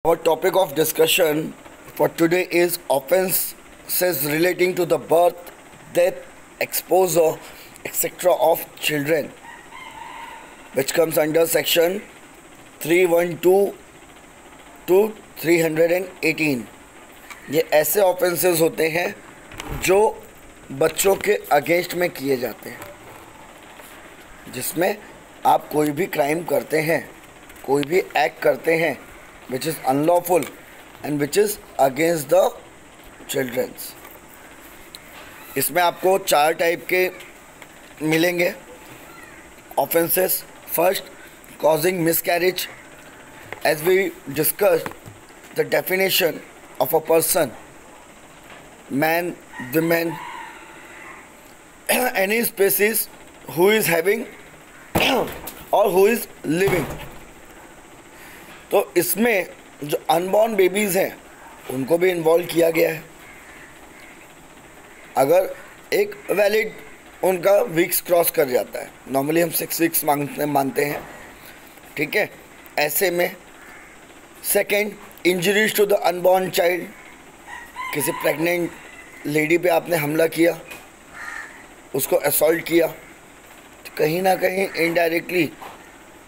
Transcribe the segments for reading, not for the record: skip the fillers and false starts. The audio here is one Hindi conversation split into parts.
Our topic of discussion for today is offences relating to the birth, death, exposure, etc. of children, which comes under section 312 to 318. ये ऐसे ऑफेंसेस होते हैं जो बच्चों के अगेंस्ट में किए जाते हैं, जिसमें आप कोई भी क्राइम करते हैं, कोई भी एक्ट करते हैं which is unlawful and which is against the children's. इसमें आपको 4 टाइप के मिलेंगे offenses. First, causing miscarriage. As we discussed, the definition of a person, man, woman, any species who is having or who is living. तो इसमें जो अनबॉर्न बेबीज़ हैं उनको भी इन्वॉल्व किया गया है. अगर एक वैलिड उनका वीक्स क्रॉस कर जाता है, नॉर्मली हम 6 वीक्स मानते हैं, ठीक है. ऐसे में second, injuries to the unborn child. किसी प्रेग्नेंट लेडी पे आपने हमला किया, उसको असॉल्ट किया, तो कहीं ना कहीं इनडायरेक्टली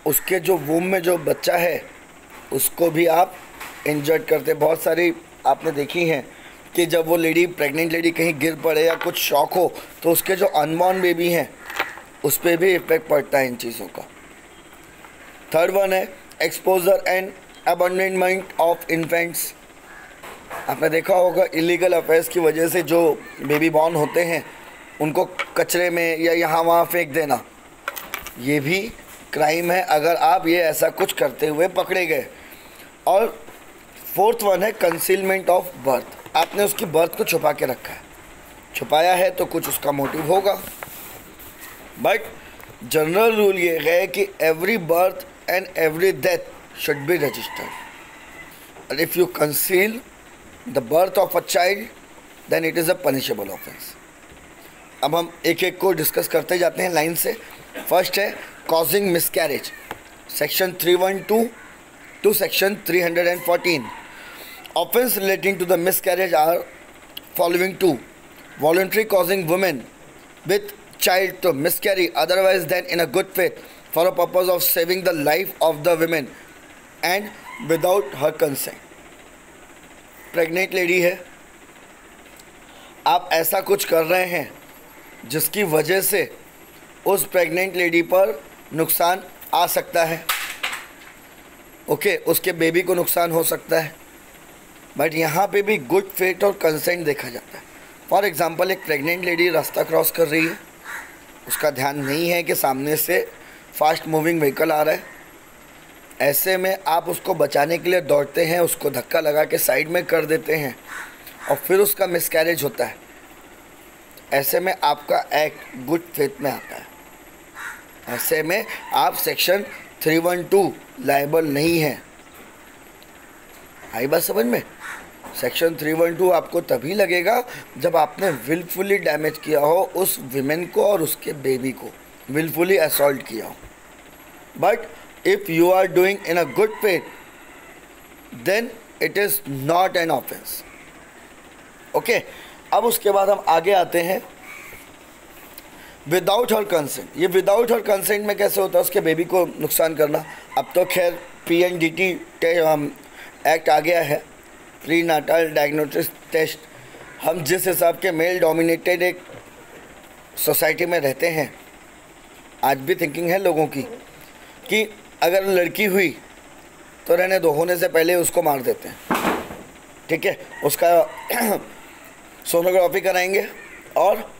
उसके जो वूम में जो बच्चा है उसको भी आप इंजर्ड करते. बहुत सारी आपने देखी हैं कि जब वो लेडी, प्रेग्नेंट लेडी कहीं गिर पड़े या कुछ शॉक हो तो उसके जो अनबॉर्न बेबी हैं उस पर भी इफेक्ट पड़ता है इन चीज़ों का. थर्ड वन है एक्सपोजर एंड अबंडनमेंट ऑफ इन्फेंट्स. आपने देखा होगा इलीगल अफेयर्स की वजह से जो बेबी बॉर्न होते हैं उनको कचरे में या यहाँ वहाँ फेंक देना, ये भी क्राइम है अगर आप ये ऐसा कुछ करते हुए पकड़े गए. और फोर्थ वन है कंसीलमेंट ऑफ बर्थ. आपने उसकी बर्थ को छुपा के रखा है, छुपाया है तो कुछ उसका मोटिव होगा. बट जनरल रूल ये है कि every birth and every death should be registered. और if you conceal the birth of a child then it is a punishable offence. अब हम एक एक को डिस्कस करते जाते हैं लाइन से. फर्स्ट है causing miscarriage, section 312 to section 314. Offense relating to the miscarriage are following two: voluntary causing women with child to miscarry otherwise than in a good faith for a purpose of saving the life of the women and without her consent. Pregnant lady है, आप ऐसा कुछ कर रहे हैं जिसकी वजह से उस प्रेग्नेंट लेडी पर नुकसान आ सकता है. ओके, उसके बेबी को नुकसान हो सकता है, बट यहाँ पे भी गुड फेथ और कंसेंट देखा जाता है. फॉर एग्जांपल, एक प्रेग्नेंट लेडी रास्ता क्रॉस कर रही है, उसका ध्यान नहीं है कि सामने से फास्ट मूविंग व्हीकल आ रहा है. ऐसे में आप उसको बचाने के लिए दौड़ते हैं, उसको धक्का लगा के साइड में कर देते हैं और फिर उसका मिसकैरेज होता है. ऐसे में आपका एक्ट गुड फेथ में आता है. ऐसे में आप सेक्शन 312 लायबल नहीं है. आई बात समझ में? सेक्शन 312 आपको तभी लगेगा जब आपने विलफुली डैमेज किया हो उस विमेन को और उसके बेबी को, विलफुली असॉल्ट किया हो. But if you are doing in a good faith then it is not an offence. Okay, अब उसके बाद हम आगे आते हैं विदाउट हर कंसेंट. ये विदाउट हर कंसेंट में कैसे होता है? उसके बेबी को नुकसान करना. अब तो खैर PNDT एक्ट आ गया है, प्री नाटल डायग्नोस्टिक टेस्ट. हम जिस हिसाब के मेल डोमिनेटेड एक सोसाइटी में रहते हैं, आज भी थिंकिंग है लोगों की कि अगर लड़की हुई तो रहने दो, होने से पहले उसको मार देते हैं, ठीक है, उसका सोनोग्राफी कराएंगे और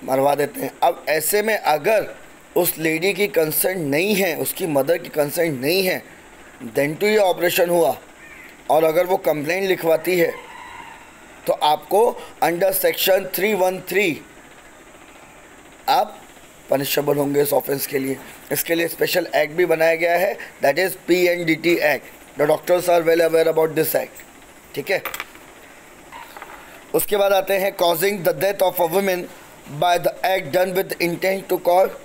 मरवा देते हैं. अब ऐसे में अगर उस लेडी की कंसेंट नहीं है, उसकी मदर की कंसेंट नहीं है, देन टू ये ऑपरेशन हुआ और अगर वो कंप्लेंट लिखवाती है तो आपको अंडर सेक्शन 313 आप पनिशेबल होंगे इस ऑफेंस के लिए. इसके लिए स्पेशल एक्ट भी बनाया गया है, that is PNDT act. The doctors are well aware about this act, ठीक है. उसके बाद आते हैं causing the death of a women by the act done with intent to cause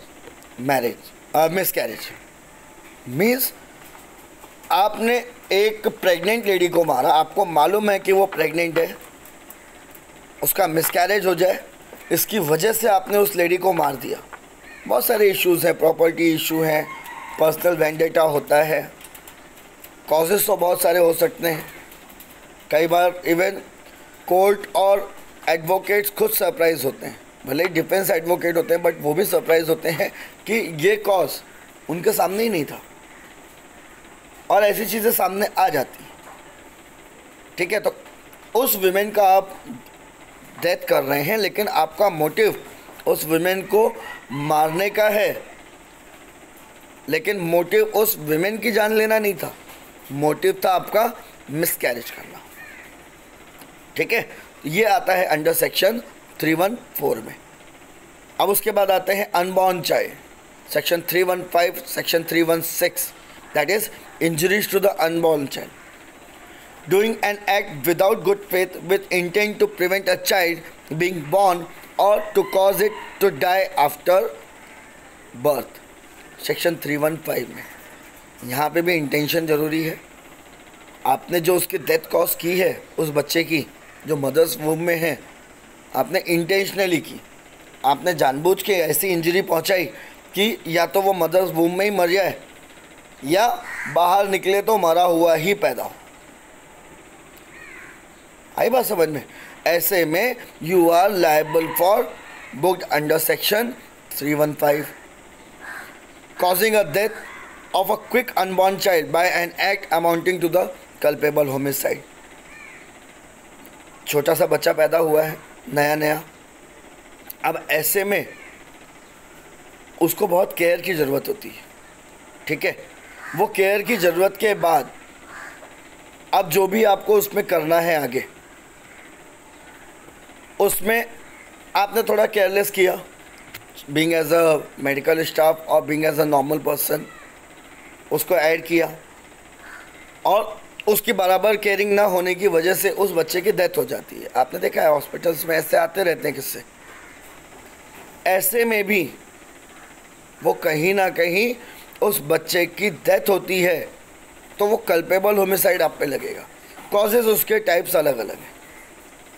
marriage miscarriage. Means आपने एक प्रेग्नेंट लेडी को मारा, आपको मालूम है कि वो प्रेग्नेंट है, उसका मिसकैरेज हो जाए, इसकी वजह से आपने उस लेडी को मार दिया। बहुत सारे इश्यूज़ हैं, प्रॉपर्टी इशू हैं, पर्सनल वेंडेटा होता है, कॉजेज़ तो बहुत सारे हो सकते हैं। कई बार इवन कोर्ट और एडवोकेट्स खुद सरप्राइज होते हैं, भले ही डिफेंस एडवोकेट होते हैं बट वो भी सरप्राइज होते हैं कि ये कॉज उनके सामने ही नहीं था और ऐसी चीज़ें सामने आ जाती। ठीक है, तो उस विमेन का आप डेथ कर रहे हैं, लेकिन आपका मोटिव उस विमेन को मारने का है, लेकिन मोटिव उस विमेन की जान लेना नहीं था, मोटिव था आपका मिसकैरेज करना। ठीक है, ये आता है अंडर सेक्शन 314 में। अब उसके बाद आते हैं unborn child, section 315, section 316, that is injuries to the unborn child, doing an act without good faith with intent to prevent a child being born or to cause it to die after birth, section 315 में। यहाँ पे भी इंटेंशन ज़रूरी है। आपने जो उसकी डेथ कॉज की है उस बच्चे की जो मदर्स वूम में है, आपने इंटेंशनली की, आपने जानबूझ के ऐसी इंजरी पहुँचाई कि या तो वो मदर्स वूम में ही मर जाए या बाहर निकले तो मरा हुआ ही पैदा हो। आई बात समझ में? ऐसे में you are liable for booked under section 315, causing a death of a quick unborn child by an act amounting to the culpable homicide। छोटा सा बच्चा पैदा हुआ है नया नया, अब ऐसे में उसको बहुत केयर की ज़रूरत होती है। ठीक है, वो केयर की ज़रूरत के बाद अब जो भी आपको उसमें करना है आगे, उसमें आपने थोड़ा केयरलेस किया, being as a medical staff और being as a normal person उसको ऐड किया, और उसकी बराबर केयरिंग ना होने की वजह से उस बच्चे की डेथ हो जाती है। आपने देखा है हॉस्पिटल्स में ऐसे आते रहते हैं किस्से। ऐसे में भी वो कहीं ना कहीं उस बच्चे की डेथ होती है तो वो कल्पेबल होमिसाइड आप पे लगेगा। कॉजेज उसके टाइप्स अलग अलग हैं।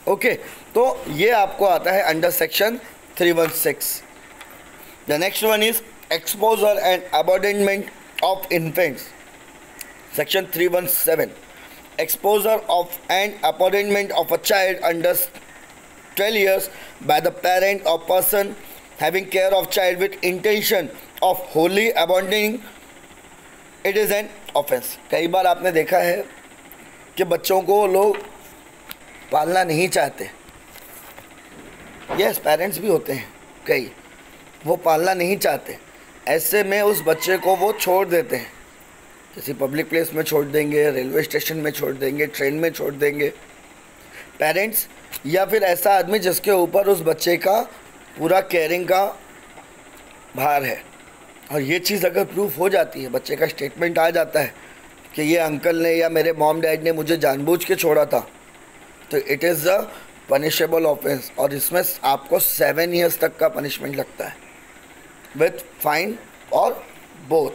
ओके, तो ये आपको आता है under section 316। The next one is exposure and abandonment of infants, section 317। Exposure of and abandonment of a child under 12 years by the parent or person having care of child with intention of wholly abandoning it is an offense। कई बार आपने देखा है कि बच्चों को लोग पालना नहीं चाहते। यस, पेरेंट्स भी होते हैं कई, वो पालना नहीं चाहते। ऐसे में उस बच्चे को वो छोड़ देते हैं, किसी पब्लिक प्लेस में छोड़ देंगे, रेलवे स्टेशन में छोड़ देंगे, ट्रेन में छोड़ देंगे पेरेंट्स, या फिर ऐसा आदमी जिसके ऊपर उस बच्चे का पूरा केयरिंग का भार है। और ये चीज़ अगर प्रूफ हो जाती है, बच्चे का स्टेटमेंट आ जाता है कि ये अंकल ने या मेरे मॉम डैड ने मुझे जानबूझ के छोड़ा था, तो it is a punishable offence, और इसमें आपको 7 years तक का पनिशमेंट लगता है विथ फाइन और बोथ।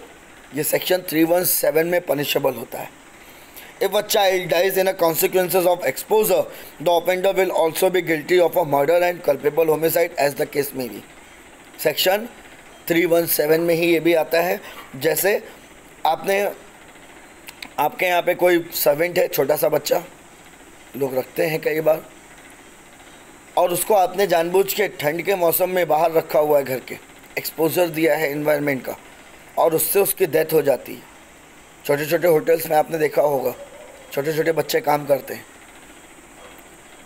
ये सेक्शन 317 में पनिशेबल होता है। If a child dies in a consequences of exposure, the offender will also be guilty of a murder and culpable homicide as the case may be। Section 317 में ही ये भी आता है। जैसे आपके यहाँ पे कोई सर्वेंट है, छोटा सा बच्चा लोग रखते हैं कई बार, और उसको आपने जानबूझ के ठंड के मौसम में बाहर रखा हुआ है घर के, एक्सपोजर दिया है इन्वायरमेंट का, और उससे उसकी डेथ हो जाती है। छोटे छोटे होटल्स में आपने देखा होगा, छोटे छोटे बच्चे काम करते हैं।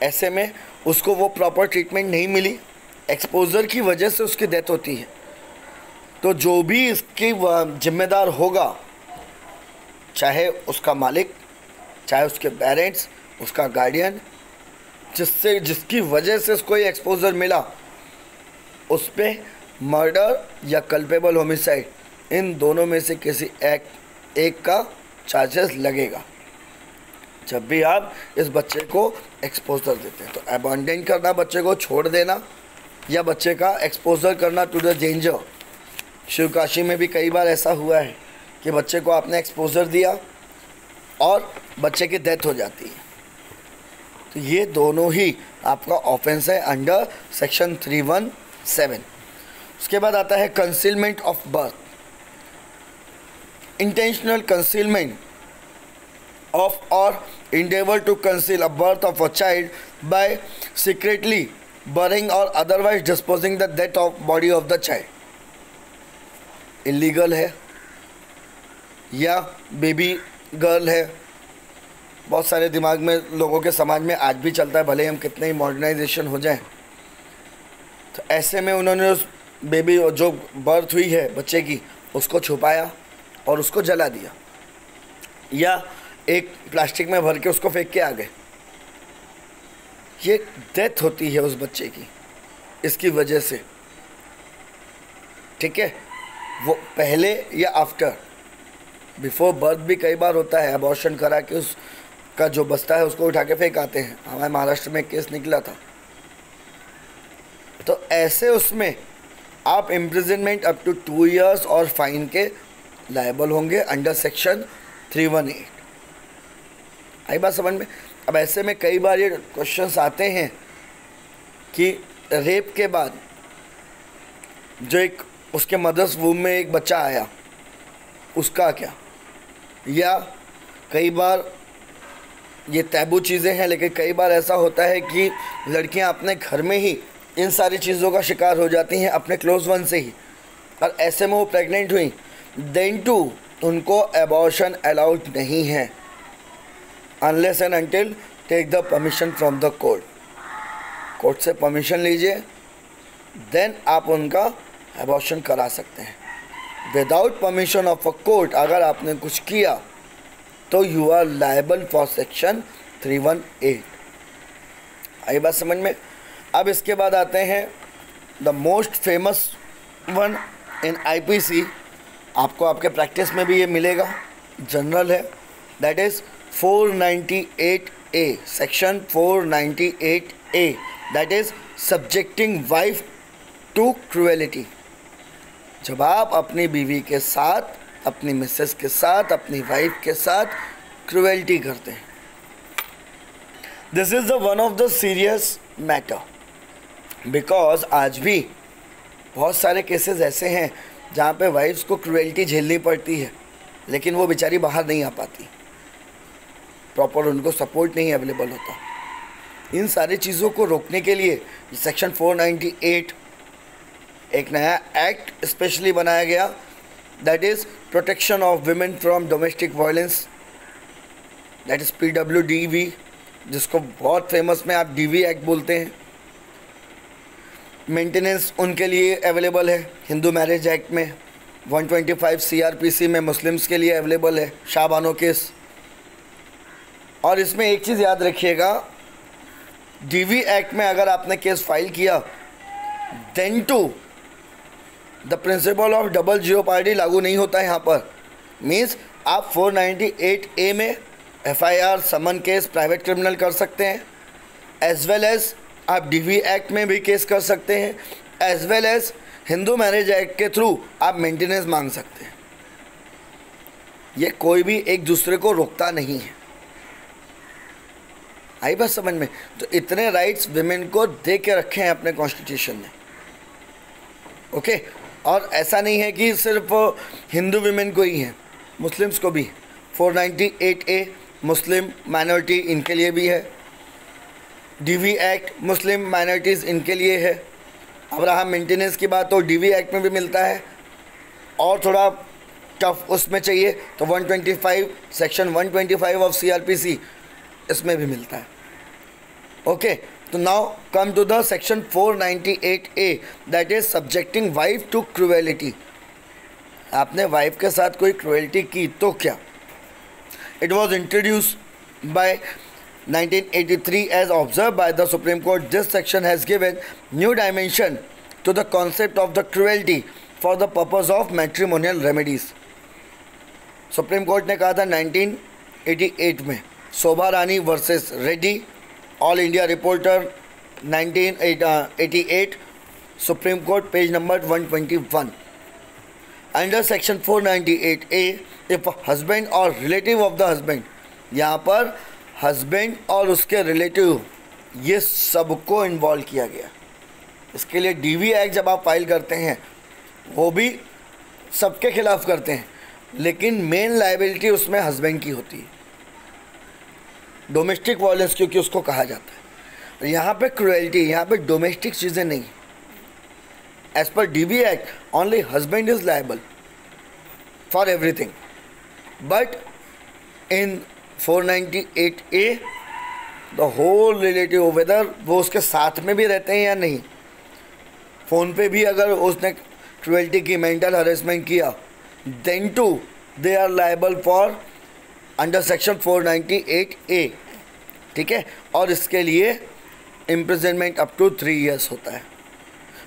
ऐसे में उसको वो प्रॉपर ट्रीटमेंट नहीं मिली, एक्सपोजर की वजह से उसकी डेथ होती है। तो जो भी इसकी जिम्मेदार होगा, चाहे उसका मालिक, चाहे उसके पेरेंट्स, उसका गार्डियन, जिसकी वजह से उसको ये एक्सपोजर मिला, उस पर मर्डर या कल्पेबल होमिसाइड, इन दोनों में से किसी एक का चार्जेस लगेगा जब भी आप इस बच्चे को एक्सपोजर देते हैं। तो अबैंडन करना, बच्चे को छोड़ देना, या बच्चे का एक्सपोजर करना टू द डेंजर। शिवकाशी में भी कई बार ऐसा हुआ है कि बच्चे को आपने एक्सपोजर दिया, और बच्चे की डेथ हो जाती है। तो ये दोनों ही आपका ऑफेंस है अंडर सेक्शन 317। उसके बाद आता है concealment of birth. Intentional concealment of or endeavor to conceal a birth of a child by secretly burying or otherwise disposing the dead of body of the child, illegal है। या बेबी गर्ल है, बहुत सारे दिमाग में लोगों के समाज में आज भी चलता है, भले ही हम कितने ही मॉडर्नाइजेशन हो जाए। तो ऐसे में उन्होंने उस बेबी जो बर्थ हुई है बच्चे की उसको छुपाया और उसको जला दिया, या एक प्लास्टिक में भर के उसको फेंक के आ गए। ये डेथ होती है उस बच्चे की इसकी वजह से, ठीक है। वो पहले या आफ्टर, बिफोर बर्थ भी कई बार होता है, अबॉर्शन करा के उसका जो बचता है उसको उठा के फेंक आते हैं। हमारे महाराष्ट्र में एक केस निकला था। तो ऐसे उसमें आप इम्प्रिजनमेंट अप टू 2 years और फाइन के लायबल होंगे अंडर सेक्शन 318। आई बात समझ में। अब ऐसे में कई बार ये क्वेश्चंस आते हैं कि रेप के बाद जो एक उसके मदर्स वूम में एक बच्चा आया उसका क्या, या कई बार ये टैबू चीज़ें हैं, लेकिन कई बार ऐसा होता है कि लड़कियां अपने घर में ही इन सारी चीज़ों का शिकार हो जाती हैं अपने क्लोज वन से ही, और ऐसे में वो प्रेग्नेंट हुई, देन टू उनको एबॉर्शन अलाउड नहीं है unless and until take the permission from the court. Court से परमिशन लीजिए, देन आप उनका एबॉर्शन करा सकते हैं। Without permission of a court अगर आपने कुछ किया तो you are liable for section 318। आई बात समझ में। अब इसके बाद आते हैं the most famous one in IPC, आपको आपके प्रैक्टिस में भी ये मिलेगा, जनरल है, that is 498A, section 498A, that is subjecting wife to cruelty. जब आप अपनी बीवी के साथ, अपनी मिसेस के साथ, अपनी वाइफ के साथ क्रुएलिटी करते हैं, this is the one of the serious matter, because आज भी बहुत सारे केसेस ऐसे हैं जहाँ पे वाइफ्स को क्रुएलिटी झेलनी पड़ती है, लेकिन वो बेचारी बाहर नहीं आ पाती, प्रॉपर उनको सपोर्ट नहीं अवेलेबल होता। इन सारी चीज़ों को रोकने के लिए सेक्शन 498 एक नया एक्ट स्पेशली बनाया गया, that is protection of women from domestic violence, that is PWDV, जिसको बहुत फेमस में आप DV एक्ट बोलते हैं। मेंटेनेंस उनके लिए अवेलेबल है हिंदू मैरिज एक्ट में, 125 CRPC में मुस्लिम्स के लिए अवेलेबल है, शाबानो केस। और इसमें एक चीज़ याद रखिएगा, DV एक्ट में अगर आपने केस फाइल किया, then too the principle of double jeopardy लागू नहीं होता है यहाँ पर। मीन्स आप 498A में FIR summon case private criminal कर सकते हैं, एज वेल एज आप DV एक्ट में भी केस कर सकते हैं, as well as Hindu marriage act के थ्रू आप मेंटेनेंस मांग सकते हैं। ये कोई भी एक दूसरे को रोकता नहीं है। आई बात समझ में। तो इतने राइट्स विमेन को दे के रखे हैं अपने कॉन्स्टिट्यूशन ने, ओके। और ऐसा नहीं है कि सिर्फ हिंदू विमेन को ही है, मुस्लिम्स को भी 498A मुस्लिम माइनॉरिटी इनके लिए भी है, DV एक्ट मुस्लिम माइनॉरिटीज़ इनके लिए है। अब्राहम मेंटेनेंस की बात तो DV एक्ट में भी मिलता है, और थोड़ा टफ उसमें चाहिए तो 125 सेक्शन 125 ऑफ CRPC इसमें भी मिलता है, ओके। तो now come to the section 498A, that is subjecting wife to cruelty. आपने वाइफ के साथ कोई क्रुएलिटी की तो क्या। It was introduce by 1983 as observed by the Supreme Court. This section has given new dimension to the concept of the cruelty for the purpose of matrimonial remedies. Supreme Court ने कहा था 1988 में, Shobha Rani versus Reddy, All India Reporter 1988, Supreme Court page number 121. Under section 498A, if a husband or relative of the husband यहाँ पर हस्बैंड और उसके रिलेटिव ये सबको इन्वॉल्व किया गया। इसके लिए डीवी एक्ट जब आप फाइल करते हैं वो भी सबके खिलाफ करते हैं, लेकिन मेन लायबिलिटी उसमें हस्बैंड की होती है, डोमेस्टिक वायलेंस क्योंकि उसको कहा जाता है। यहाँ पे क्रुएल्टी, यहाँ पे डोमेस्टिक चीज़ें नहीं। As per DV act only husband is liable for everything, but in 498A the whole relative, whether वो उसके साथ में भी रहते हैं या नहीं, फ़ोन पे भी अगर उसने क्रुएल्टी की, मेंटल हरेसमेंट किया, then too they are liable for under section 498A, ठीक है। और इसके लिए इम्प्रिजनमेंट अप टू 3 years होता है।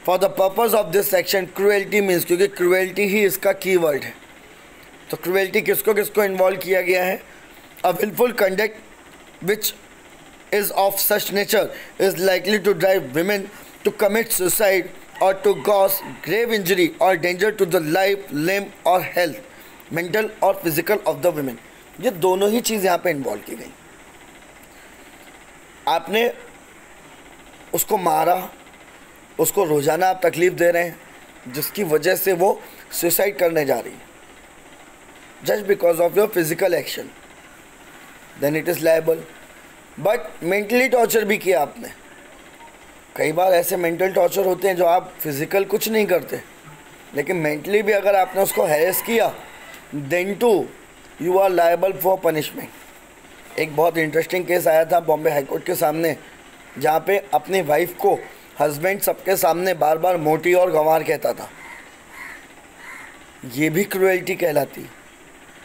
For the purpose of this section cruelty means, क्योंकि क्रुएल्टी ही इसका कीवर्ड है, तो क्रुएल्टी किसको किसको इन्वॉल्व किया गया है? A wilful conduct which is of such nature is likely to drive women to commit suicide or to cause grave injury or danger to the life, limb or health, mental or physical of the women। ये दोनों ही चीज़ यहाँ पे इन्वॉल्व की गई। आपने उसको मारा, उसको रोज़ाना आप तकलीफ़ दे रहे हैं, जिसकी वजह से वो सुसाइड करने जा रही है just because of your physical action, then it is liable. But mentally torture भी किया आपने। कई बार ऐसे मेंटल टॉर्चर होते हैं जो आप फिज़िकल कुछ नहीं करते, लेकिन मेंटली भी अगर आपने उसको हैरेस किया, then too you are liable for punishment. एक बहुत इंटरेस्टिंग केस आया था बॉम्बे हाई कोर्ट के सामने, जहाँ पे अपनी वाइफ को हस्बैंड सबके सामने बार बार मोटी और गंवार कहता था। ये भी क्रुएल्टी कहलाती।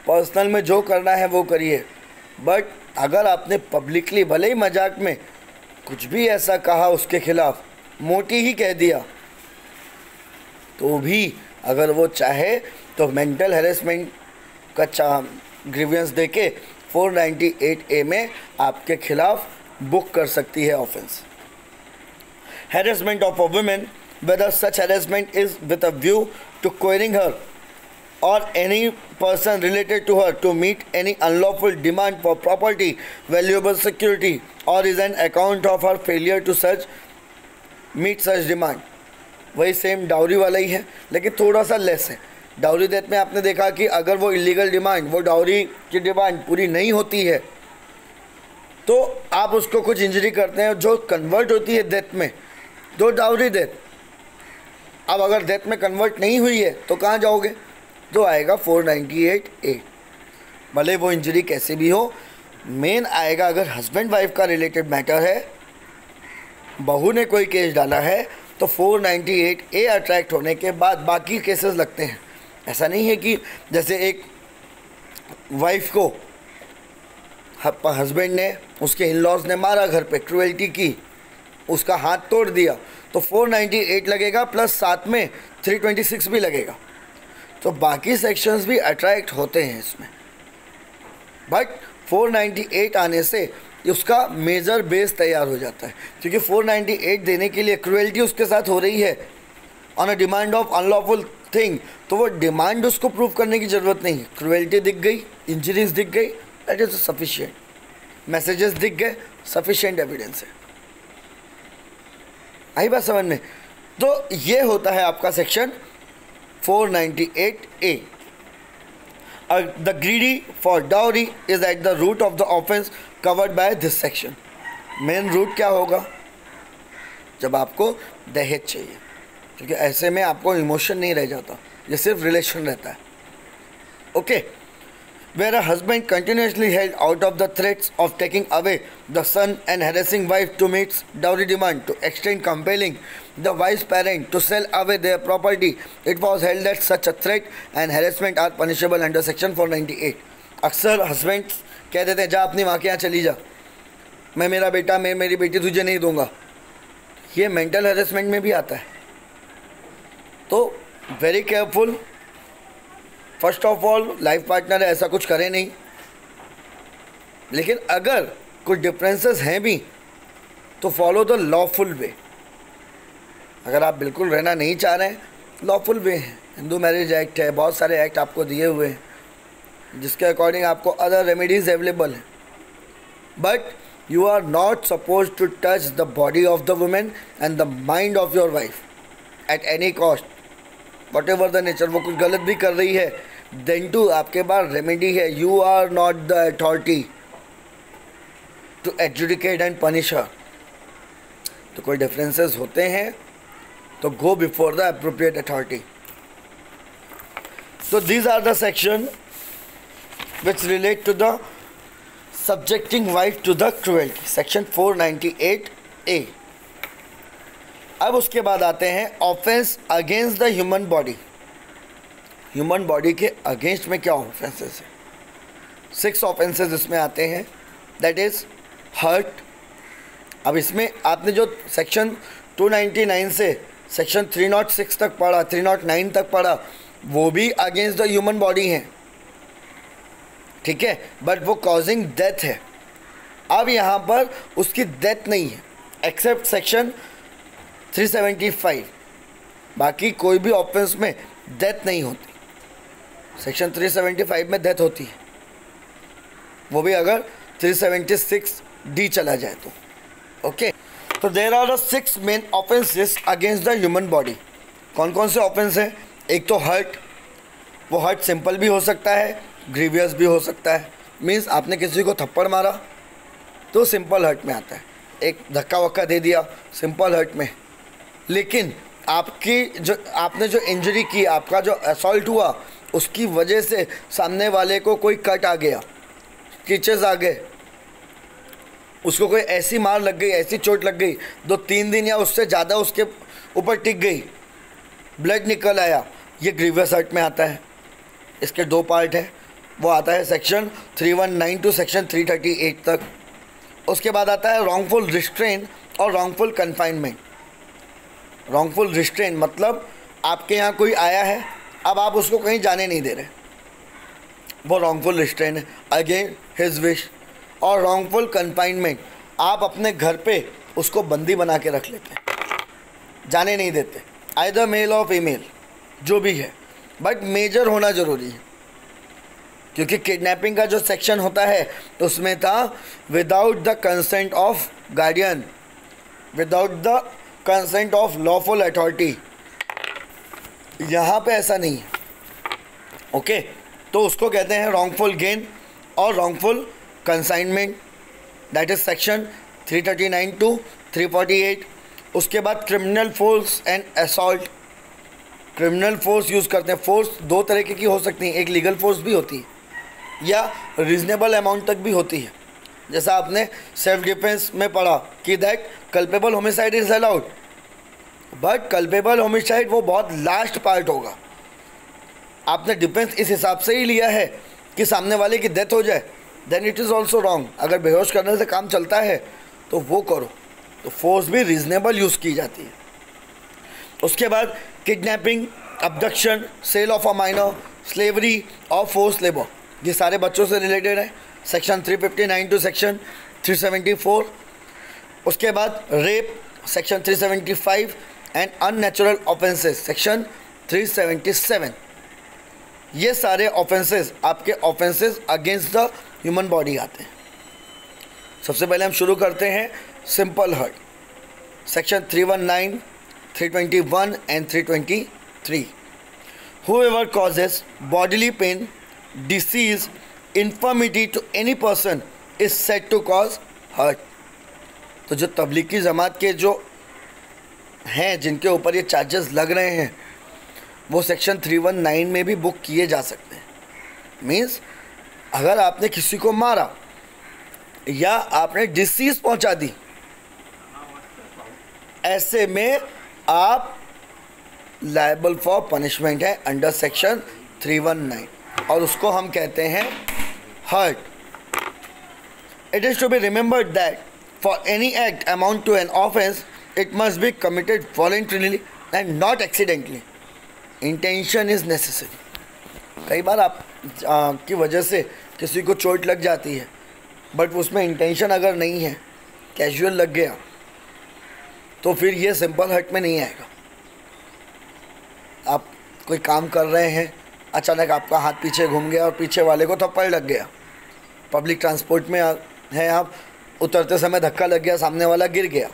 पर्सनल में जो करना है वो करिए, बट अगर आपने पब्लिकली भले ही मजाक में कुछ भी ऐसा कहा उसके खिलाफ, मोटी ही कह दिया, तो भी अगर वो चाहे तो मेंटल हैरेसमेंट का ग्रीवियंस देके 498A में आपके खिलाफ बुक कर सकती है offence. Harassment of a women, whether such harassment is with a view to coercing her or any person related to her to meet any unlawful demand for property, valuable security, or is an account of her failure to such meet such demand। वही सेम डाउरी वाला ही है, लेकिन थोड़ा सा लेस है। डाउरी डेथ में आपने देखा कि अगर वो इलीगल डिमांड, वो डाउरी की डिमांड पूरी नहीं होती है तो आप उसको कुछ इंजरी करते हैं जो कन्वर्ट होती है डेथ में, तो डाउरी डेथ। अब अगर डेथ में कन्वर्ट नहीं हुई है तो कहाँ जाओगे? तो आएगा 498A। भले वो इंजरी कैसे भी हो, मेन आएगा अगर हस्बैंड वाइफ का रिलेटेड मैटर है, बहू ने कोई केस डाला है, तो 498A अट्रैक्ट होने के बाद बाकी केसेस लगते हैं। ऐसा नहीं है कि जैसे एक वाइफ को हस्बैंड ने, उसके इन लॉज ने मारा, घर पे क्रुएल्टी की, उसका हाथ तोड़ दिया, तो 498 लगेगा प्लस साथ में 326 भी लगेगा। तो बाकी सेक्शंस भी अट्रैक्ट होते हैं इसमें, बट 498 आने से उसका मेजर बेस तैयार हो जाता है, क्योंकि 498 देने के लिए क्रुएल्टी उसके साथ हो रही है on a demand of unlawful thing, तो वो डिमांड उसको प्रूव करने की ज़रूरत नहीं है। क्रुएल्टी दिख गई, इंजरीज दिख गई, दैट इज़ सफिशिएंट, मैसेजेस दिख गए, सफिशिएंट एविडेंस है। आई बात समझ में? तो ये होता है आपका section 498A। The greedy for dowry is at the root of the offence covered by this section। Main root क्या होगा? जब आपको दहेज चाहिए, क्योंकि ऐसे में आपको इमोशन नहीं रह जाता, ये सिर्फ रिलेशन रहता है। Okay, where a husband continuously held out of the threats of taking away the son and harassing wife to meet dowry demand to extent compelling the wife's parent to sell away their property, it was held that such a threat and harassment are punishable under section 498। अक्सर हस्बैंड कह देते हैं जा अपनी माँ के यहाँ चली जा, मैं मेरा बेटा, मैं मेरी बेटी तुझे नहीं दूंगा। ये मेंटल हैरेसमेंट में भी आता है, तो very careful. First of all life partner ऐसा कुछ करे नहीं, लेकिन अगर कुछ डिफरेंसेस हैं भी तो फॉलो द लॉफुल वे। अगर आप बिल्कुल रहना नहीं चाह रहे हैं, लॉफुल वे है, हिंदू मैरिज एक्ट है, बहुत सारे एक्ट आपको दिए हुए हैं जिसके अकॉर्डिंग आपको अदर रेमेडीज़ अवेलेबल हैं, but you are not supposed to touch the body of the woman and the mind of your wife at any cost, whatever the nature. वो कुछ गलत भी कर रही है, then too आपके पास रेमेडी है. You are not the authority to adjudicate and punish her. तो कोई डिफरेंसेस होते हैं तो go before the appropriate authority. So these are the section which relate to the subjecting wife to the cruelty, section 498A. अब उसके बाद आते हैं offence against the human body. Human body के अगेंस्ट में क्या ऑफेंसेस है? 6 ऑफेंसेस इसमें आते हैं. That is hurt. अब इसमें आपने जो सेक्शन 299 से सेक्शन 306 तक पढ़ा, 309 तक पढ़ा, वो भी अगेंस्ट द ह्यूमन बॉडी हैं, ठीक है, बट वो कॉजिंग डेथ है. अब यहाँ पर उसकी डेथ नहीं है एक्सेप्ट सेक्शन 375. बाकी कोई भी ऑफेंस में डेथ नहीं होती. सेक्शन 375 में डेथ होती है, वो भी अगर 376D चला जाए तो. ओके, तो there are the 6 main offences against the human body. कौन कौन से ऑफेंस हैं? एक तो हर्ट. वो हर्ट सिंपल भी हो सकता है, ग्रीवियस भी हो सकता है. मीन्स आपने किसी को थप्पड़ मारा तो सिंपल हर्ट में आता है. एक धक्का वक्का दे दिया, सिंपल हर्ट में. लेकिन आपने जो इंजरी की, आपका जो असॉल्ट हुआ, उसकी वजह से सामने वाले को कोई कट आ गया, स्टिचेस आ गए, उसको कोई ऐसी मार लग गई, ऐसी चोट लग गई, 2-3 दिन या उससे ज़्यादा उसके ऊपर टिक गई, ब्लड निकल आया, ये ग्रीवियस हर्ट में आता है. इसके 2 पार्ट है. वो आता है सेक्शन 319 टू सेक्शन 338 तक. उसके बाद आता है रॉन्गफुल रिस्ट्रेन और रॉन्गफुल कन्फाइनमेंट. रॉन्गफुल रिस्ट्रेन मतलब आपके यहाँ कोई आया है, अब आप उसको कहीं जाने नहीं दे रहे, वो रॉन्गफुल रिस्ट्रेन है, अगेन हिज विश. और रॉन्गफुल कन्फाइनमेंट, आप अपने घर पे उसको बंदी बना के रख लेते हैं, जाने नहीं देते, आइदर मेल और फीमेल जो भी है, बट मेजर होना ज़रूरी है. क्योंकि किडनैपिंग का जो सेक्शन होता है उसमें था without the consent of guardian, without the consent of lawful authority. यहाँ पे ऐसा नहीं है. ओके, तो उसको कहते हैं रॉन्गफुल गेन और wrongful consignment. That is section 339 to 348. उसके बाद criminal force and assault. Criminal force use करते हैं. फोर्स 2 तरीके की हो सकती है, एक लीगल फोर्स भी होती है या रीजनेबल अमाउंट तक भी होती है. जैसा आपने सेल्फ डिफेंस में पढ़ा कि that culpable homicide is allowed, but culpable homicide वो बहुत लास्ट पार्ट होगा. आपने डिफेंस इस हिसाब से ही लिया है कि सामने वाले की डेथ हो जाए, then it is also wrong. अगर बेहोश करने से काम चलता है तो वो करो. तो फोर्स भी रीजनेबल यूज़ की जाती है. उसके बाद kidnapping, abduction, sale of a minor, slavery और फोर्स लेबर, ये सारे बच्चों से रिलेटेड है. Section 359 to section 374. उसके बाद rape section 375 and unnatural offences section 377. ये सारे ऑफेंसेस आपके offences against the human body आते हैं. सबसे पहले हम शुरू करते हैं simple hurt, section 319, 321 and 323. Whoever causes bodily pain, disease, infirmity to any person is said to cause hurt. तो जो तबलीगी जमात के जो हैं जिनके ऊपर ये चार्जेस लग रहे हैं वो सेक्शन 319 में भी बुक किए जा सकते हैं. मीन्स अगर आपने किसी को मारा या आपने डिसीज पहुंचा दी, ऐसे में आप लायबल फॉर पनिशमेंट है अंडर सेक्शन 319 और उसको हम कहते हैं hurt. It is to be remembered that for any act amount to an offence it must be committed voluntarily and not accidentally. Intention is necessary. कई बार आप की वजह से किसी को चोट लग जाती है, बट उसमें इंटेंशन अगर नहीं है, कैजुअल लग गया, तो फिर ये सिंपल हर्ट में नहीं आएगा. आप कोई काम कर रहे हैं, अचानक आपका हाथ पीछे घूम गया और पीछे वाले को थप्पड़ लग गया, पब्लिक ट्रांसपोर्ट में हैं आप, उतरते समय धक्का लग गया, सामने वाला गिर गया,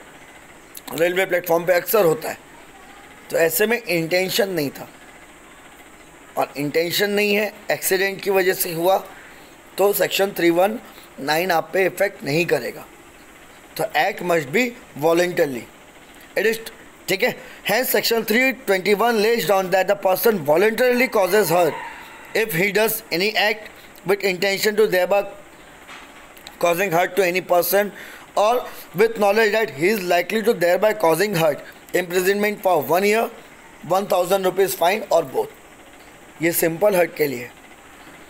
रेलवे प्लेटफॉर्म पे अक्सर होता है। तो ऐसे में इंटेंशन नहीं था, और इंटेंशन नहीं है, एक्सीडेंट की वजह से हुआ, तो सेक्शन 319 आप पे इफेक्ट नहीं करेगा। तो act must be voluntarily, it is, ठीक है। Hence section 321 lays down that the person voluntarily causes hurt if he does any act with intention to thereby causing hurt to any person or with knowledge that he is likely to thereby causing hurt, imprisonment for 1 year, 1000 rupees fine or both। ये सिंपल हर्ट के लिए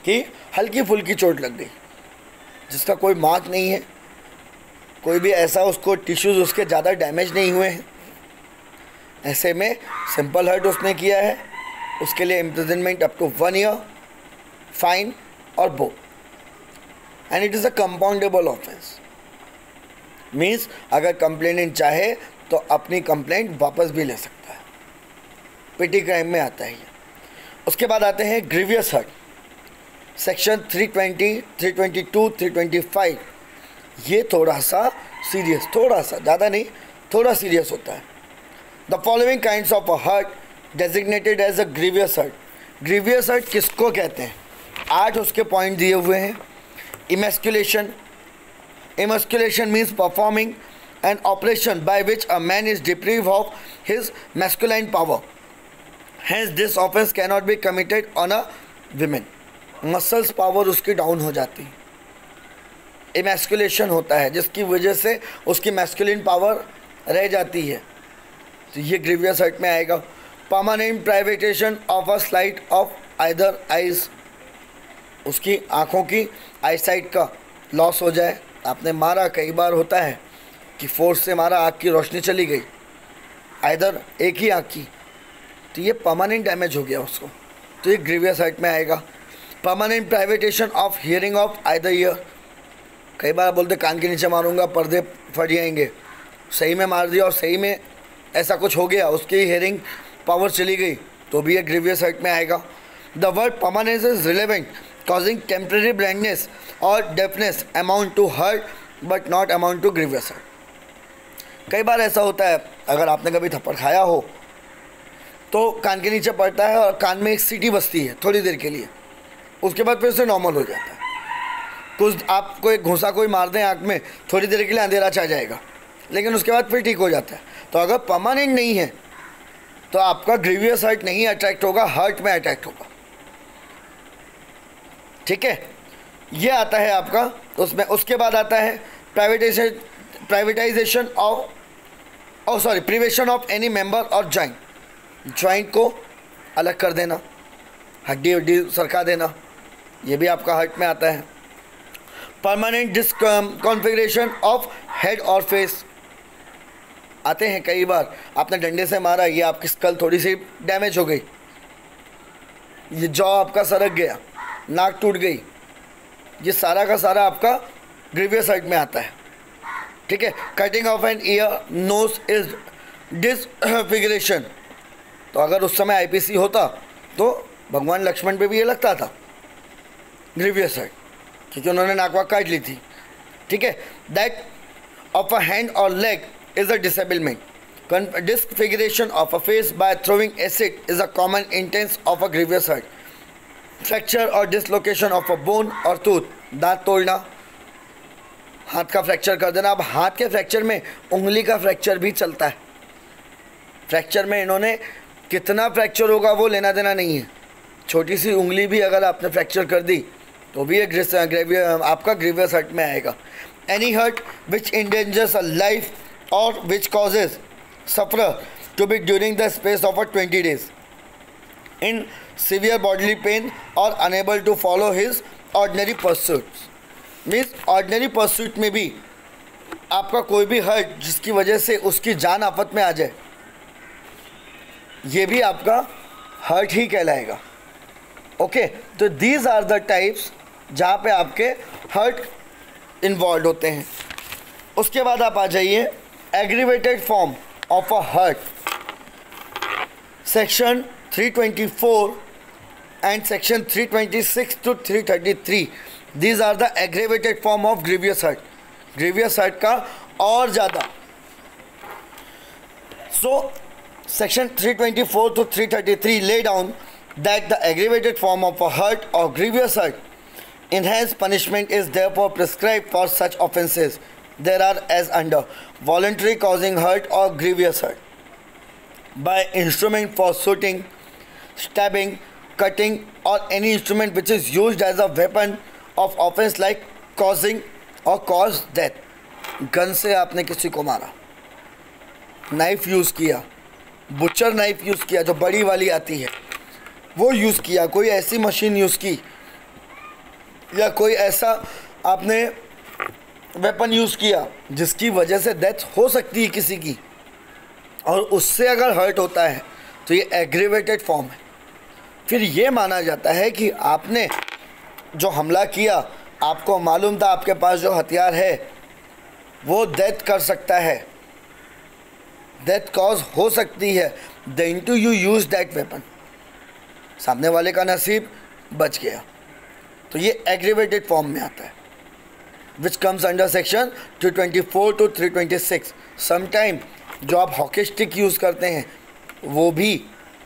कि हल्की फुल्की चोट लग गई, जिसका कोई मार्क नहीं है, कोई भी ऐसा उसको टिश्यूज़ उसके ज़्यादा डैमेज नहीं हुए हैं, ऐसे में सिंपल हर्ट उसने किया है, उसके लिए imprisonment up to 1 year, fine और both, and it is a compoundable offence. Means अगर कंप्लेनेंट चाहे तो अपनी कंप्लेंट वापस भी ले सकता है, पिटी क्राइम में आता है ये। उसके बाद आते हैं ग्रीवियस हर्ट, सेक्शन 320, 322, 325। ये थोड़ा सा सीरियस, थोड़ा सा, ज़्यादा नहीं, थोड़ा सीरियस होता है। The following kinds of a hurt designated as a grievous hurt. Grievous hurt किसको कहते हैं? 8 उसके पॉइंट दिए हुए हैं। Emasculation, emasculation means performing an operation by which a man is deprived of his masculine power. Hence this offense cannot be committed on a woman. Muscles power उसकी डाउन हो जाती है, इमेस्कुलेशन होता है जिसकी वजह से उसकी मैस्कुलिन पावर रह जाती है, तो ये ग्रीवियस हर्ट में आएगा। Permanent privation of a sight of either eyes, उसकी आँखों की आईसाइट का लॉस हो जाए। आपने मारा, कई बार होता है कि फोर्स से मारा, आँख की रोशनी चली गई, आइदर एक ही आँख की, तो ये परमानेंट डैमेज हो गया उसको, तो ये ग्रीवियस हर्ट में आएगा। Permanent privation of hearing of either ear, कई बार बोलते कान के नीचे मारूंगा पर्दे फट जाएंगे, सही में मार दिया और सही में ऐसा कुछ हो गया, उसकी हियरिंग पावर चली गई, तो भी ये ग्रीवियस हर्ट में आएगा। The word permanence is relevant causing temporary blindness or deafness amount to hurt but not amount to grievous hurt। कई बार ऐसा होता है, अगर आपने कभी थप्पड़ खाया हो तो कान के नीचे पड़ता है और कान में एक सीटी बजती है थोड़ी देर के लिए, उसके बाद फिर से नॉर्मल हो जाता है। कुछ आपको एक घूंसा कोई मार दें आँख में, थोड़ी देर के लिए अंधेरा छा जाएगा, लेकिन उसके बाद फिर ठीक हो जाता है। तो अगर परमानेंट नहीं है तो आपका ग्रीवियस हर्ट नहीं अट्रैक्ट होगा, हर्ट में अट्रैक्ट होगा, ठीक है। ये आता है आपका उसमें। उसके बाद आता है privatisation of prevention of any member और जॉइंट को अलग कर देना, हड्डी सरका देना, ये भी आपका हर्ट में आता है। परमानेंट डिसकॉन्फिगरेशन ऑफ हेड और फेस आते हैं। कई बार आपने डंडे से मारा, ये आपकी स्कल थोड़ी सी डैमेज हो गई, ये जॉ आपका सरक गया, नाक टूट गई, ये सारा का सारा आपका ग्रीवियस हर्ट में आता है, ठीक है। Cutting of an ear, nose is disfiguration, तो अगर उस समय आईपीसी होता तो भगवान लक्ष्मण पे भी ये लगता था ग्रीवियस हर्ट, क्योंकि उन्होंने नाक वाक काट ली थी, ठीक है। दैट ऑफ अ हैंड और leg is a disablement. Disfiguration of a face by throwing acid is a common instance of a grievous hurt. Fracture और डिसलोकेशन ऑफ अ बोन और टूथ, दांत तोड़ना, हाथ का फ्रैक्चर कर देना। अब हाथ के फ्रैक्चर में उंगली का फ्रैक्चर भी चलता है। फ्रैक्चर में इन्होंने कितना फ्रैक्चर होगा वो लेना देना नहीं है, छोटी सी उंगली भी अगर आपने फ्रैक्चर कर दी तो भी आपका ग्रीवियस हर्ट में आएगा। Any hurt which endangers a life और which causes sufferer to be during the space of 20 days in severe bodily pain or unable to follow his ordinary pursuits। Means ordinary pursuit में भी आपका कोई भी हर्ट जिसकी वजह से उसकी जान आफत में आ जाए, ये भी आपका हर्ट ही कहलाएगा, ओके। तो दीज आर द टाइप्स जहाँ पे आपके हर्ट इन्वॉल्व होते हैं। उसके बाद आप आ जाइए aggravated form of a hurt, section 324 and section 326 to 333, these are the aggravated form of grievous hurt। Grievous hurt का और ज़्यादा। So section 324 to 333 lay down that the aggravated form of a hurt or grievous hurt, enhanced punishment is therefore prescribed for such offences. There are as under: voluntary causing hurt or grievous hurt by instrument for shooting, stabbing, cutting, or any instrument which is used as a weapon of offense like causing or cause death. Gun से आपने किसी को मारा, नाइफ यूज़ किया, बुचर नाइफ यूज़ किया जो बड़ी वाली आती है वो यूज़ किया, कोई ऐसी मशीन यूज़ की या कोई ऐसा आपने वेपन यूज़ किया जिसकी वजह से डेथ हो सकती है किसी की, और उससे अगर हर्ट होता है तो ये एग्रीवेटेड फॉर्म है। फिर ये माना जाता है कि आपने जो हमला किया, आपको मालूम था आपके पास जो हथियार है वो डेथ कर सकता है, डेथ कॉज हो सकती है, then too you use that weapon, सामने वाले का नसीब बच गया, तो ये एग्रीवेटेड फॉर्म में आता है, which comes under section 224 to 326। Sometime जो आप हॉकी स्टिक यूज़ करते हैं वो भी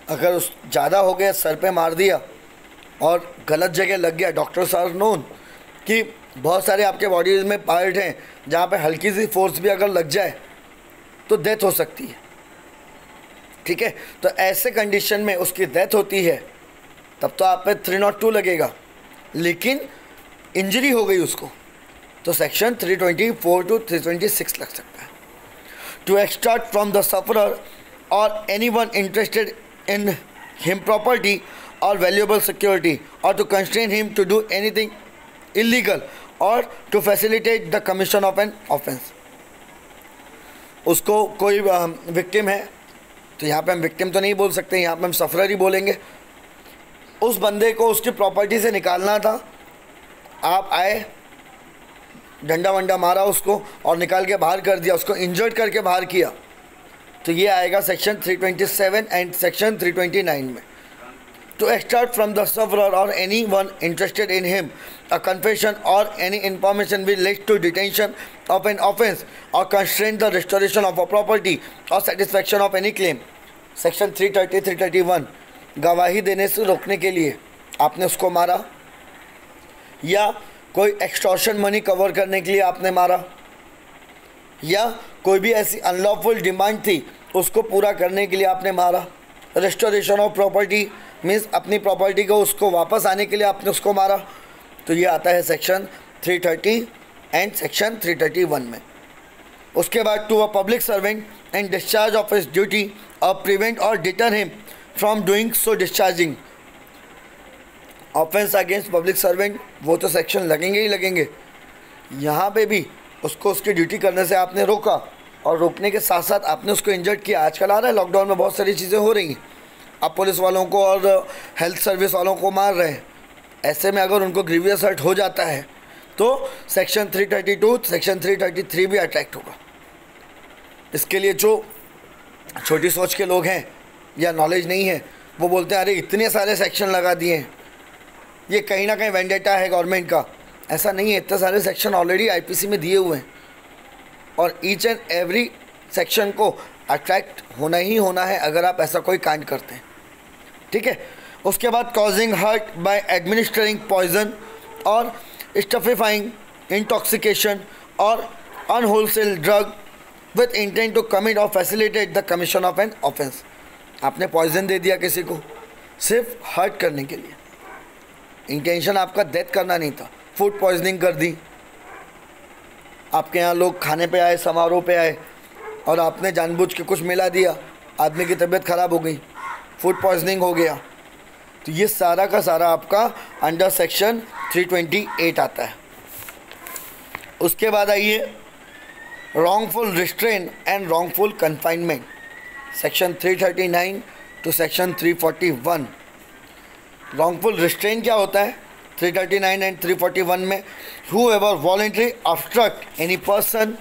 अगर उस ज़्यादा हो गया, सर पे मार दिया और गलत जगह लग गया, डॉक्टर्स आर नोन कि बहुत सारे आपके बॉडी में पार्ट हैं जहाँ पे हल्की सी फोर्स भी अगर लग जाए तो डेथ हो सकती है। ठीक है, तो ऐसे कंडीशन में उसकी डेथ होती है तब तो आप पे 302 लगेगा, लेकिन इंजरी हो गई उसको तो सेक्शन 324 to 326 लग सकता है। To extort from the sufferer और anyone interested in him property और वैल्यूएबल सिक्योरिटी, और to constrain him to do anything illegal, और to facilitate the commission of an offence. उसको कोई विक्टिम है, तो यहाँ पे हम विक्टिम तो नहीं बोल सकते, यहाँ पे हम सफरर ही बोलेंगे। उस बंदे को उसकी प्रॉपर्टी से निकालना था, आप आए, डंडा वंडा मारा उसको और निकाल के बाहर कर दिया, उसको इंजर्ड करके बाहर किया, तो ये आएगा सेक्शन 327 एंड सेक्शन 329 में। To extract from the sufferer और any one interested in him a confession or any information which leads to detention of an offense or constrain the restoration of a property or satisfaction of any claim। Section 330 331 गवाही देने से रोकने के लिए आपने उसको मारा, या कोई एक्सटॉर्शन मनी कवर करने के लिए आपने मारा, या कोई भी ऐसी अनलॉफुल डिमांड थी उसको पूरा करने के लिए आपने मारा। रेस्टोरेशन ऑफ प्रॉपर्टी मीन्स अपनी प्रॉपर्टी को उसको वापस आने के लिए आपने उसको मारा, तो ये आता है सेक्शन 330 एंड सेक्शन 331 में। उसके बाद to a public servant and discharge of his duty और प्रिवेंट और deter him from doing so discharging. Offence against public servant वो तो सेक्शन लगेंगे ही लगेंगे, यहाँ पे भी उसको उसकी ड्यूटी करने से आपने रोका, और रोकने के साथ साथ आपने उसको इंजर्ड किया। आजकल आ रहा है लॉकडाउन में बहुत सारी चीज़ें हो रही हैं, आप पुलिस वालों को और हेल्थ सर्विस वालों को मार रहे हैं, ऐसे में अगर उनको ग्रीवियस हर्ट हो जाता है तो सेक्शन 332 सेक्शन 333 भी अट्रैक्ट होगा। इसके लिए जो छोटी सोच के लोग हैं या नॉलेज नहीं है वो बोलते हैं अरे इतने सारे सेक्शन लगा दिए हैं, ये कहीं ना कहीं वेंडेटा है गवर्नमेंट का। ऐसा नहीं है, इतने सारे सेक्शन ऑलरेडी आईपीसी में दिए हुए हैं, और ईच एंड एवरी सेक्शन को अट्रैक्ट होना ही होना है अगर आप ऐसा कोई कांड करते हैं। ठीक है, उसके बाद causing hurt by administering poison और स्टफिफाइंग इंटॉक्सिकेशन और unwholesome drug with intent to commit और facilitate the commission of an offence. आपने पॉइजन दे दिया किसी को सिर्फ हर्ट करने के लिए, इंटेंशन आपका डेथ करना नहीं था, फूड पॉइजनिंग कर दी। आपके यहाँ लोग खाने पे आए, समारोह पे आए, और आपने जानबूझ के कुछ मिला दिया, आदमी की तबीयत ख़राब हो गई, फूड पॉइजनिंग हो गया, तो ये सारा का सारा आपका अंडर सेक्शन 328 आता है। उसके बाद आइए wrongful restrain and wrongful confinement, section 339 to section 341। Wrongful restrain क्या होता है 339 एंड 341 में? whoever voluntarily obstruct any person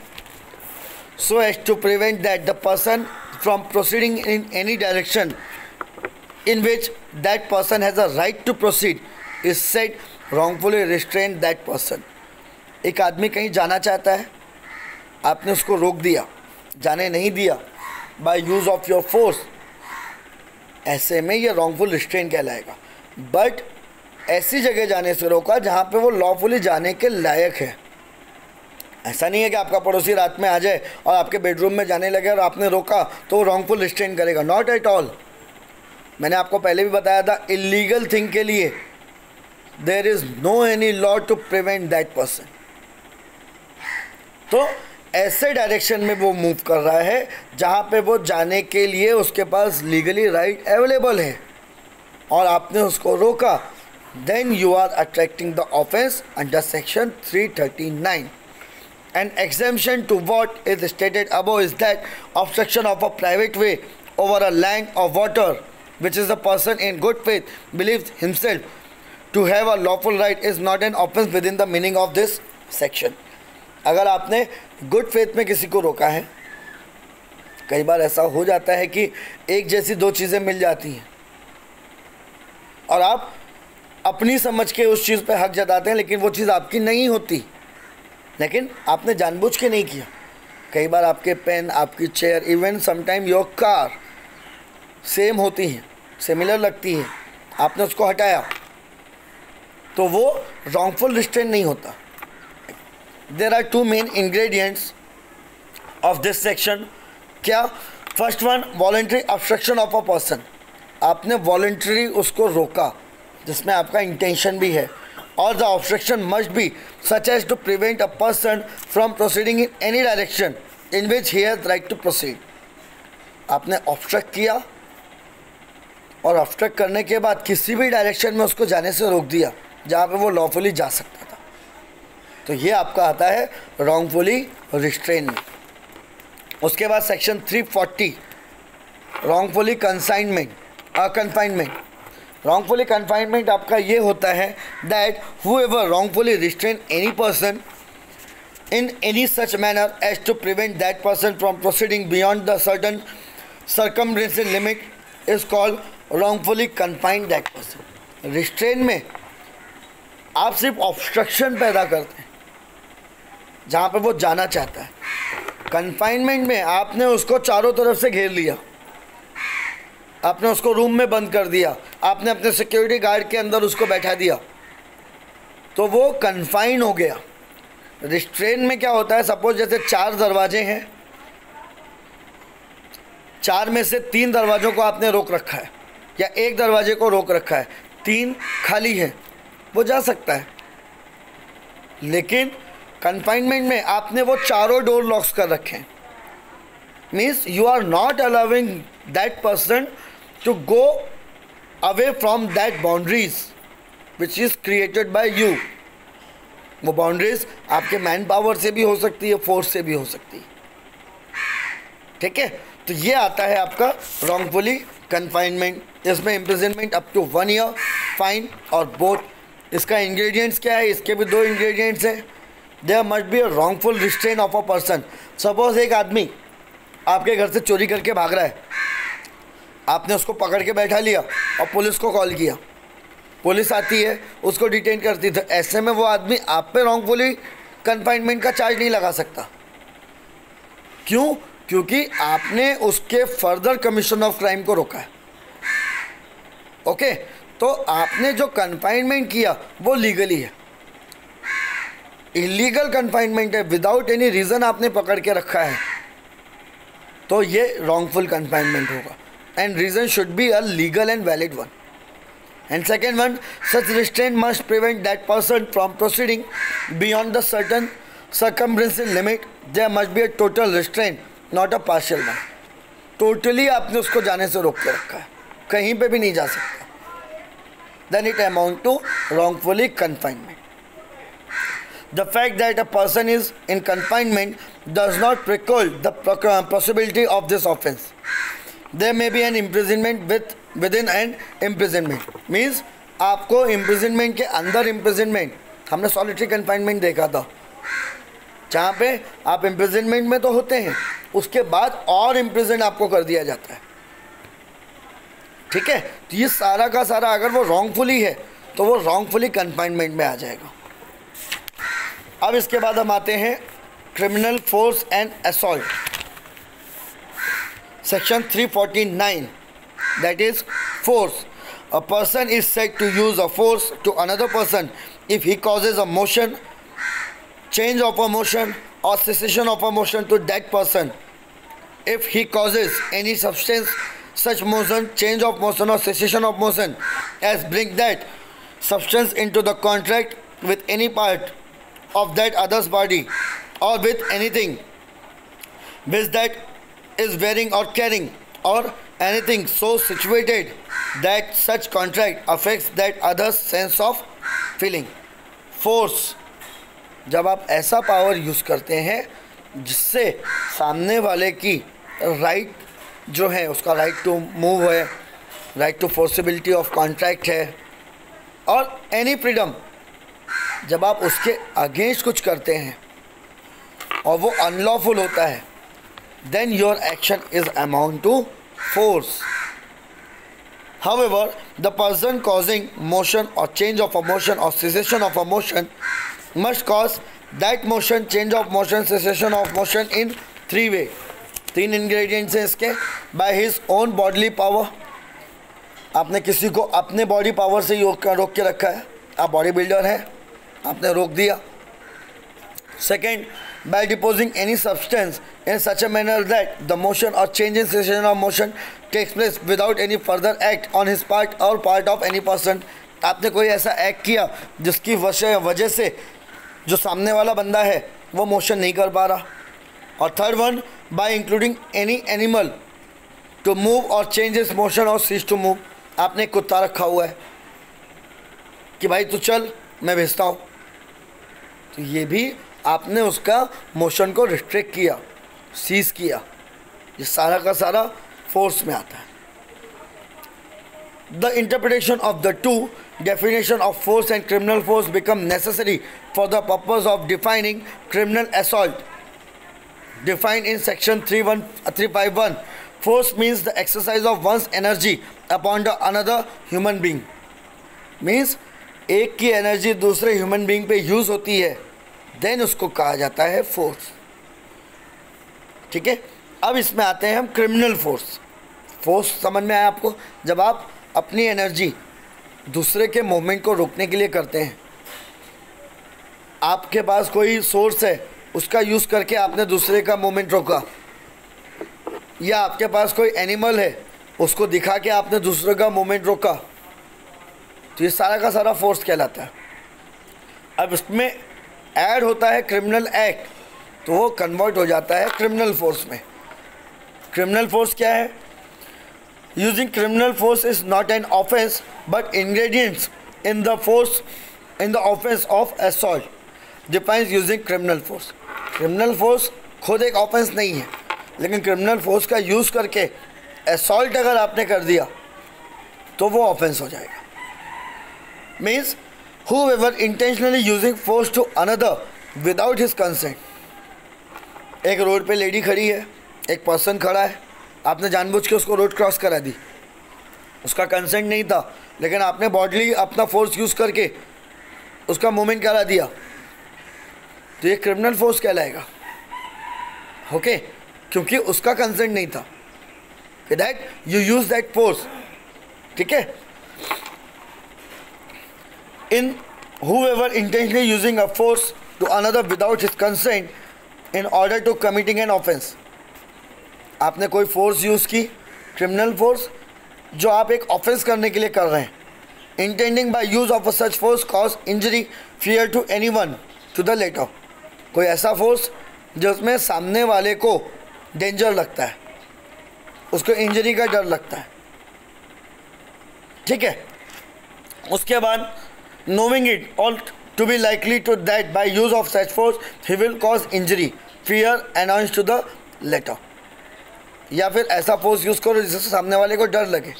so as to prevent that the person from proceeding in any direction in which that person has a right to proceed is said wrongfully restrain that person। एक आदमी कहीं जाना चाहता है आपने उसको रोक दिया, जाने नहीं दिया by use of your force, ऐसे में ये रॉन्गफुल रिस्ट्रेन कहलाएगा। बट ऐसी जगह जाने से रोका जहाँ पे वो लॉफुली जाने के लायक है। ऐसा नहीं है कि आपका पड़ोसी रात में आ जाए और आपके बेडरूम में जाने लगे और आपने रोका तो वो रॉन्गफुल रिस्ट्रेन करेगा, नॉट एट ऑल। मैंने आपको पहले भी बताया था, इलीगल थिंग के लिए there is no any law to prevent that person. तो ऐसे डायरेक्शन में वो मूव कर रहा है जहाँ पे वो जाने के लिए उसके पास लीगली राइट अवेलेबल है और आपने उसको रोका, then you are attracting the offence under section 339। An exemption to what is stated above is that obstruction of a private way over a land or water which is a person in good faith believes himself to have a lawful right is not an offense within the meaning of this section। अगर आपने गुड फेथ में किसी को रोका है, कई बार ऐसा हो जाता है कि एक जैसी दो चीज़ें मिल जाती हैं और आप अपनी समझ के उस चीज़ पे हक जताते हैं, लेकिन वो चीज़ आपकी नहीं होती, लेकिन आपने जानबूझ के नहीं किया। कई बार आपके पेन, आपकी chair, even sometime your car same होती हैं, सिमिलर लगती है, आपने उसको हटाया तो वो रॉन्गफुल रिस्ट्रेन नहीं होता। There are two main ingredients of this section. क्या? First one, voluntary obstruction of a person. आपने वॉलंटरी उसको रोका जिसमें आपका इंटेंशन भी है, और the obstruction must be such as to prevent a person from proceeding in any direction in which he has right to proceed. आपने ऑब्स्ट्रक्ट किया और ऑब्स्ट्रक्ट करने के बाद किसी भी डायरेक्शन में उसको जाने से रोक दिया जहाँ पे वो लॉफुली जा सकता था, तो ये आपका आता है रॉन्गफुली रिस्ट्रेन में। उसके बाद section 340 wrongfully confinement. wrongfully confinement आपका ये होता है that whoever wrongfully restrain any person in any such manner as to prevent that person from proceeding beyond the certain circumstantial limit is called wrongfully confined that person। restrain में आप सिर्फ ऑब्स्ट्रक्शन पैदा करते हैं जहाँ पे वो जाना चाहता है। कन्फाइनमेंट में आपने उसको चारों तरफ से घेर लिया, आपने उसको रूम में बंद कर दिया, आपने अपने सिक्योरिटी गार्ड के अंदर उसको बैठा दिया, तो वो कन्फाइन हो गया। रिस्ट्रेन में क्या होता है, सपोज जैसे 4 दरवाजे हैं, 4 में से 3 दरवाज़ों को आपने रोक रखा है या एक दरवाजे को रोक रखा है, 3 खाली है, वो जा सकता है। लेकिन कन्फाइनमेंट में आपने वो चारों डोर लॉक्स कर रखे हैं, means you are not allowing that person to go away from that boundaries which is created by you। वो बाउंड्रीज आपके मैन पावर से भी हो सकती है, फोर्स से भी हो सकती है, ठीक है। तो ये आता है आपका रॉन्गफुली कन्फाइनमेंट। इसमें imprisonment up to 1 year, fine और बोथ। इसका इंग्रेडिएंट्स क्या है, इसके भी 2 इंग्रेडिएंट्स हैं। There must be a wrongful restrain of a person. Suppose एक आदमी आपके घर से चोरी करके भाग रहा है, आपने उसको पकड़ के बैठा लिया और पुलिस को कॉल किया, पुलिस आती है, उसको डिटेन करती है, तो ऐसे में वो आदमी आप पे रॉन्गफुली कन्फाइनमेंट का चार्ज नहीं लगा सकता। क्यों? क्योंकि आपने उसके फर्दर कमीशन ऑफ क्राइम को रोका है। ओके, तो आपने जो कन्फाइनमेंट किया वो लीगली है। इलीगल कन्फाइनमेंट है, विदाउट एनी रीज़न आपने पकड़ के रखा है, तो ये रॉन्गफुल कन्फाइनमेंट होगा। And reason should be a legal and valid one. And second one, such restraint must prevent that person from proceeding beyond the certain circumstantial limit। There must be a total restraint, not a partial one। Totally आपने उसको जाने से रोक के रखा है, कहीं पे भी नहीं जा सकता। Then it amount to wrongfully confinement। The fact that a person is in confinement does not preclude the possibility of this offence। There may be an imprisonment within an imprisonment। Means आपको imprisonment के अंदर imprisonment, हमने solitary confinement देखा था, जहाँ पे आप imprisonment में तो होते हैं, उसके बाद और imprison आपको कर दिया जाता है, ठीक है। तो ये सारा का सारा अगर वो wrongfully है तो वो wrongfully confinement में आ जाएगा। अब इसके बाद हम आते हैं criminal force and assault. Section 349, that is force. A person is said to use a force to another person if he causes a motion, change of a motion or cessation of a motion to that person. If he causes any substance, such motion, change of motion or cessation of motion as bring that substance into the contact with any part of that other's body or with anything which that is wearing or carrying or anything so situated that such contact affects that other's sense of feeling. Force, जब आप ऐसा पावर यूज़ करते हैं जिससे सामने वाले की राइट जो है, उसका राइट टू मूव है, राइट टू फोर्सिबिलिटी ऑफ कॉन्ट्रैक्ट है, और एनी फ्रीडम, जब आप उसके अगेंस्ट कुछ करते हैं और वो अनलॉफुल होता है, then your action is amount to force. However, the person causing motion or change of a motion or cessation of a motion must cause that motion, change of motion, cessation of motion in three ways. 3 ingredients हैं इसके. By his own bodily power. आपने किसी को अपने बॉडी पावर से रोक के रखा है, आप बॉडी बिल्डर हैं, आपने रोक दिया. Second, by deposing any substance in such a manner that the motion or change in cessation of motion takes place without any further act on his part or part of any person. आपने कोई ऐसा एक्ट किया जिसकी वजह से जो सामने वाला बंदा है वो मोशन नहीं कर पा रहा. और third one, by including any animal to move और चेंज इस मोशन और सीज टू मूव. आपने कुत्ता रखा हुआ है कि भाई तू चल, मैं भेजता हूँ, तो ये भी आपने उसका मोशन को रिस्ट्रिक्ट किया, सीज किया. ये सारा का सारा फोर्स में आता है. The interpretation of the two definition of force and criminal force become necessary for the purpose of defining criminal assault. Defined in section 351, force means the exercise of one's energy upon the another human being. Means एक की एनर्जी दूसरे ह्यूमन बीइंग पे यूज़ होती है, देन उसको कहा जाता है फोर्स. ठीक है, अब इसमें आते हैं हम क्रिमिनल फोर्स. फोर्स समझ में आया आपको? जब आप अपनी एनर्जी दूसरे के मूवमेंट को रोकने के लिए करते हैं, आपके पास कोई सोर्स है, उसका यूज़ करके आपने दूसरे का मूवमेंट रोका, या आपके पास कोई एनिमल है, उसको दिखा के आपने दूसरे का मूवमेंट रोका, तो ये सारा का सारा फोर्स कहलाता है. अब इसमें ऐड होता है क्रिमिनल एक्ट, तो वो कन्वर्ट हो जाता है क्रिमिनल फोर्स में. क्रिमिनल फोर्स क्या है? Using criminal force is not an offence but ingredients in the force in the offence of assault. Defines using criminal force. Criminal force खुद एक ऑफेंस नहीं है, लेकिन क्रिमिनल फोर्स का यूज़ करके असॉल्ट अगर आपने कर दिया तो वो ऑफेंस हो जाएगा. Means whoever intentionally using force to another without his consent. एक रोड पे लेडी खड़ी है, एक पर्सन खड़ा है, आपने जानबूझ के उसको रोड क्रॉस करा दी, उसका कंसेंट नहीं था, लेकिन आपने बॉडली अपना फोर्स यूज़ करके उसका मूवमेंट करा दिया, तो ये क्रिमिनल फोर्स कहलाएगा. ओके, क्योंकि उसका कंसेंट नहीं था, that you use that force. ठीक है. In whoever intentionally using a force to another without his consent in order to committing an offense. आपने कोई फोर्स यूज़ की, क्रिमिनल फोर्स, जो आप एक ऑफेंस करने के लिए कर रहे हैं. Intending by use of such force cause injury fear to anyone to the latter. कोई ऐसा फोर्स जिसमें सामने वाले को डेंजर लगता है, उसको इंजरी का डर लगता है. ठीक है. उसके बाद knowing it ought to be likely to that by use of such force he will cause injury, fear, annoyance to the latter. या फिर ऐसा फोर्स यूज़ करो जिससे सामने वाले को डर लगे,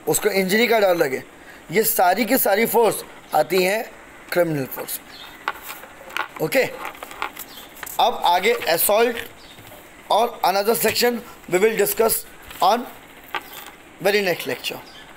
उसको इंजरी का डर लगे. ये सारी की सारी फोर्स आती हैं क्रिमिनल फोर्स में. ओके, अब आगे असॉल्ट और another section we will discuss on very next lecture.